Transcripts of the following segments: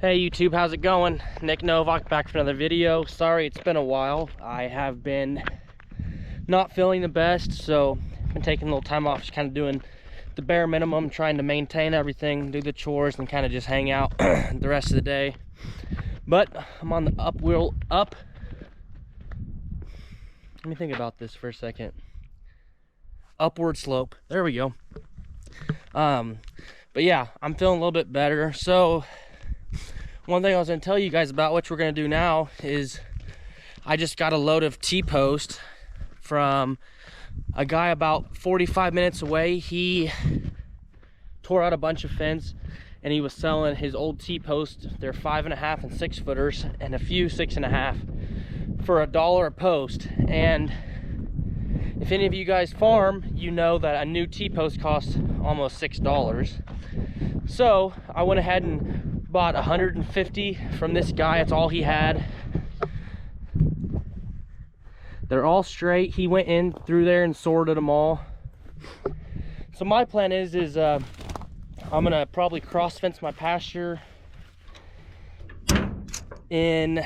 Hey YouTube, how's it going? Nick Novak back for another video. Sorry it's been a while. I have been not feeling the best, so I've been taking a little time off, just kind of doing the bare minimum, trying to maintain everything, do the chores, and kind of just hang out the rest of the day. But I'm on the up. Let me think about this for a second. Upward slope. There we go. But yeah, I'm feeling a little bit better. So one thing I was going to tell you guys about, which we're going to do now, is I just got a load of T-post from a guy about 45 minutes away. He tore out a bunch of fence and he was selling his old T-post. They're 5.5 and 6 footers and a few 6.5 for $1 a post. And if any of you guys farm, you know that a new T-post costs almost $6. So I went ahead and bought 150 from this guy. It's all he had. They're all straight. He went in through there and sorted them all. So my plan is I'm gonna probably cross fence my pasture in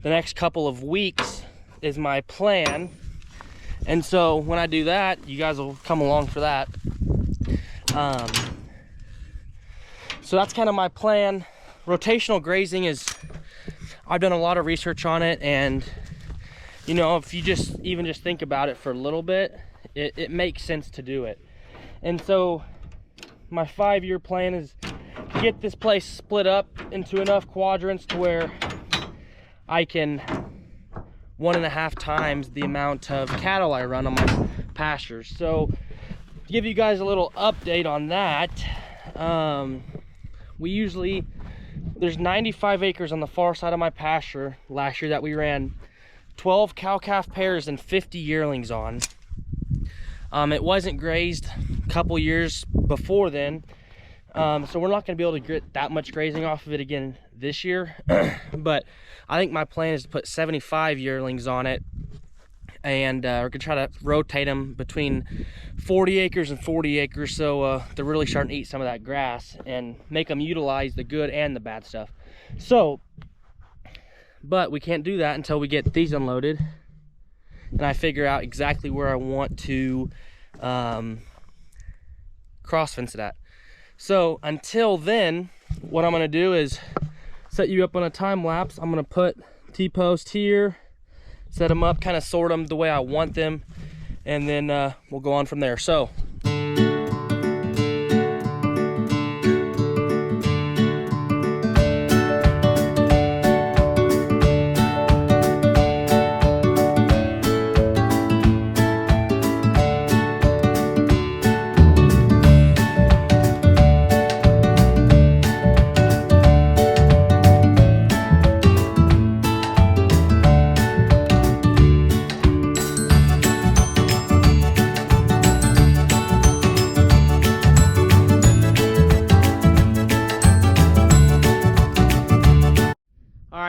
the next couple of weeks is my plan. And so when I do that, you guys will come along for that. So that's kind of my plan. Rotational grazing is, I've done a lot of research on it, and you know, if you just think about it for a little bit, it makes sense to do it. And so my 5-year plan is to get this place split up into enough quadrants to where I can 1.5 times the amount of cattle I run on my pastures. So to give you guys a little update on that, there's 95 acres on the far side of my pasture last year that we ran 12 cow-calf pairs and 50 yearlings on. It wasn't grazed a couple years before then, so we're not going to be able to get that much grazing off of it again this year. But I think my plan is to put 75 yearlings on it, and we're gonna try to rotate them between 40 acres and 40 acres, so they're really starting to eat some of that grass and make them utilize the good and the bad stuff. So, but we can't do that until we get these unloaded and I figure out exactly where I want to cross fence it at. So until then, what I'm gonna do is set you up on a time lapse. I'm gonna put T-post here, set them up, kind of sort them the way I want them, and then we'll go on from there. So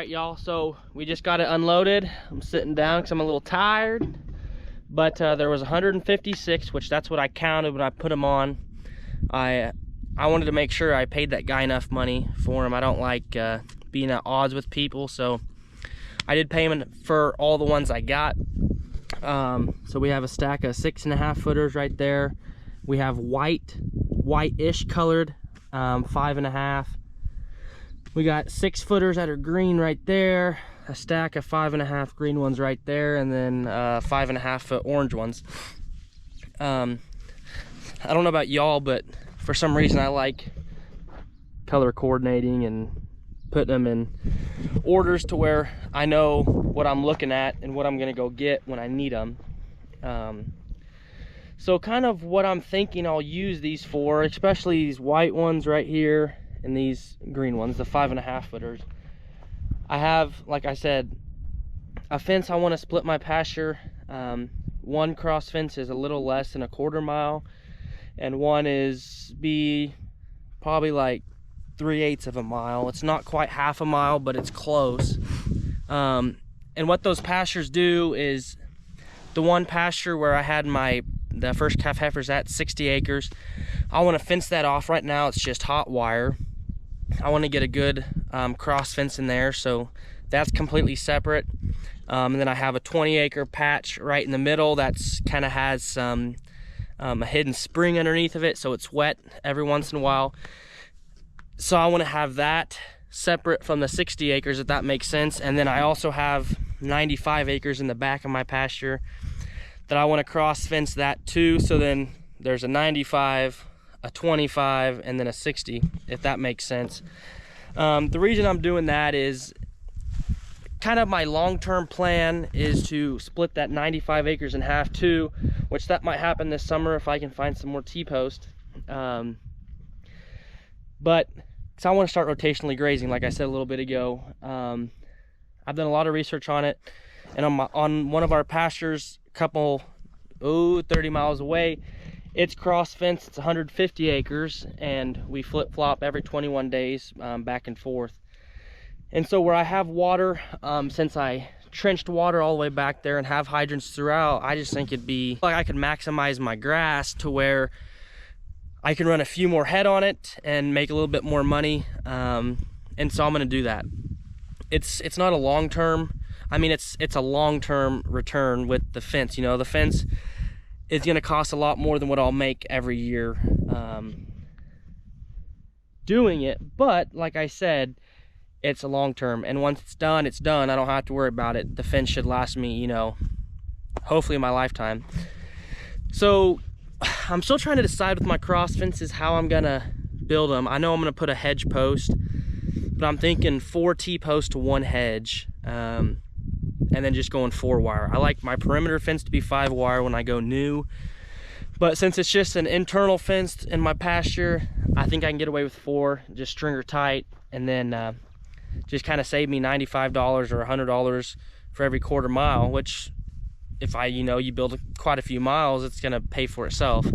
y'all, so we just got it unloaded. I'm sitting down because I'm a little tired, but there was 156, which that's what I counted when I put them on. I wanted to make sure I paid that guy enough money for him. I don't like being at odds with people, so I did pay him for all the ones I got. So we have a stack of 6.5 footers right there. We have white-ish colored 5.5. We got 6 footers that are green right there, a stack of 5.5 green ones right there, and then 5.5 foot orange ones. I don't know about y'all, but for some reason I like color coordinating and putting them in orders to where I know what I'm looking at and what I'm gonna go get when I need them. So kind of what I'm thinking I'll use these for, especially these white ones right here, and these green ones, the 5.5 footers. I have, like I said, a fence I want to split my pasture. One cross fence is a little less than 1/4 mile, and one is probably like 3/8 of a mile. It's not quite half a mile, but it's close. And what those pastures do is, the one pasture where I had the first calf heifers at 60 acres, I want to fence that off. Right now it's just hot wire. I want to get a good cross fence in there, so that's completely separate. And then I have a 20-acre patch right in the middle that's kind of has some a hidden spring underneath of it, so it's wet every once in a while. So I want to have that separate from the 60 acres, if that makes sense. And then I also have 95 acres in the back of my pasture that I want to cross fence that too. So then there's a 95, a 25, and then a 60, if that makes sense. The reason I'm doing that is kind of my long-term plan is to split that 95 acres in half too, which that might happen this summer if I can find some more T-post. But because I want to start rotationally grazing, like I said a little bit ago. I've done a lot of research on it, and on one of our pastures, a couple 30 miles away, it's cross fenced. It's 150 acres, and we flip-flop every 21 days back and forth. And so where I have water, since I trenched water all the way back there and have hydrants throughout, I just think it'd be like I could maximize my grass to where I can run a few more head on it and make a little bit more money. And so I'm gonna do that. It's not a long-term, I mean, it's a long-term return with the fence. You know, the fence is gonna cost a lot more than what I'll make every year doing it. But like I said, it's a long-term, and once it's done, it's done. I don't have to worry about it. The fence should last me, you know, hopefully my lifetime. So I'm still trying to decide with my cross fences how I'm gonna build them. I know I'm gonna put a hedge post, but I'm thinking 4 T-posts to 1 hedge, and then just going 4 wire. I like my perimeter fence to be 5 wire when I go new, but since it's just an internal fence in my pasture, I think I can get away with 4, just stringer tight, and then just kind of save me $95 or $100 for every quarter mile, which if you build quite a few miles, it's gonna pay for itself.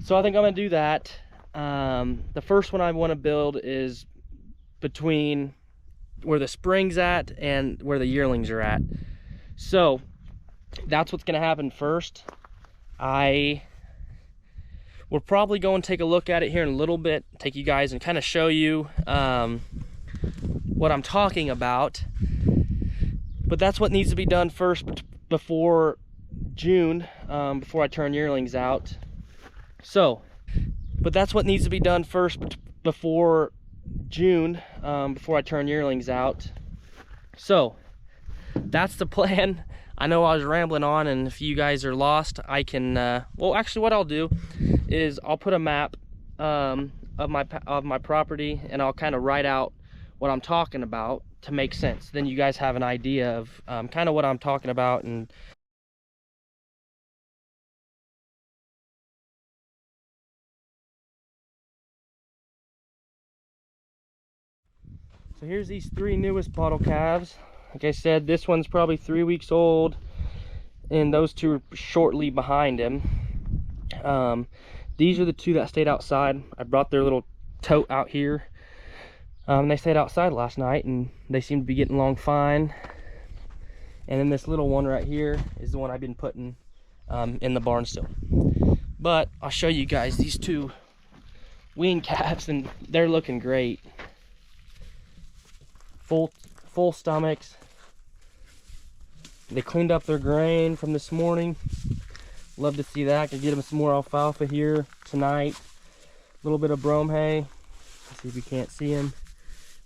So I think I'm gonna do that. The first one I want to build is between where the spring's at and where the yearlings are at. So that's what's gonna happen first. I will probably go and take a look at it here in a little bit, take you guys and kind of show you what I'm talking about. But that's what needs to be done first before June, before I turn yearlings out. So, but that's what needs to be done first before June, before I turn yearlings out. So that's the plan. I know I was rambling on, and if you guys are lost, I can well, actually what I'll do is I'll put a map of my property, and I'll kind of write out what I'm talking about to make sense. Then you guys have an idea of kind of what I'm talking about. And so here's these 3 newest bottle calves. Like I said, this one's probably 3 weeks old, and those 2 are shortly behind him. These are the 2 that stayed outside. I brought their little tote out here. They stayed outside last night, and they seem to be getting along fine. And then this little one right here is the one I've been putting in the barn still. But I'll show you guys these 2 wean calves, and they're looking great. Full stomachs. They cleaned up their grain from this morning. Love to see that. Can get them some more alfalfa here tonight. A little bit of brome hay. Let's see if you can't see them.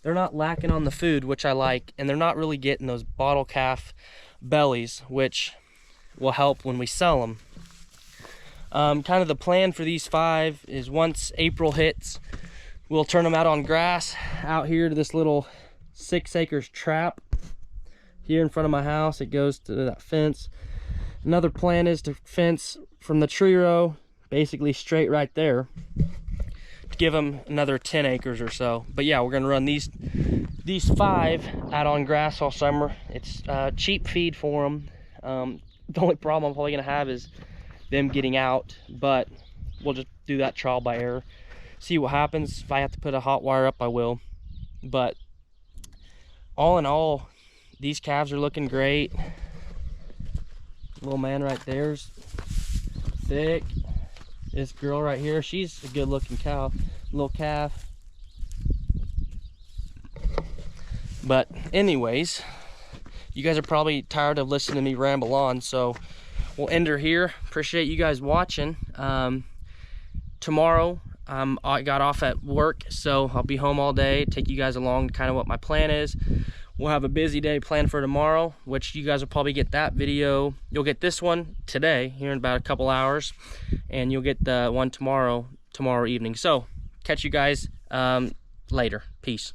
They're not lacking on the food, which I like, and they're not really getting those bottle calf bellies, which will help when we sell them. Kind of the plan for these 5 is once April hits, we'll turn them out on grass out here to this little 6 acres trap here in front of my house. It goes to that fence. Another plan is to fence from the tree row basically straight right there, to give them another 10 acres or so. But yeah, we're gonna run these 5 out on grass all summer. It's cheap feed for them. The only problem I'm probably gonna have is them getting out, but we'll just do that trial by error, see what happens. If I have to put a hot wire up, I will. But all in all, these calves are looking great. Little man right there's thick. This girl right here, she's a good looking cow, little calf. But anyways, you guys are probably tired of listening to me ramble on, so we'll end her here. Appreciate you guys watching. Tomorrow, I got off at work, so I'll be home all day, take you guys along kind of what my plan is. We'll have a busy day planned for tomorrow, which you guys will probably get that video. You'll get this one today, here in about a couple hours, and you'll get the one tomorrow evening. So catch you guys later. Peace.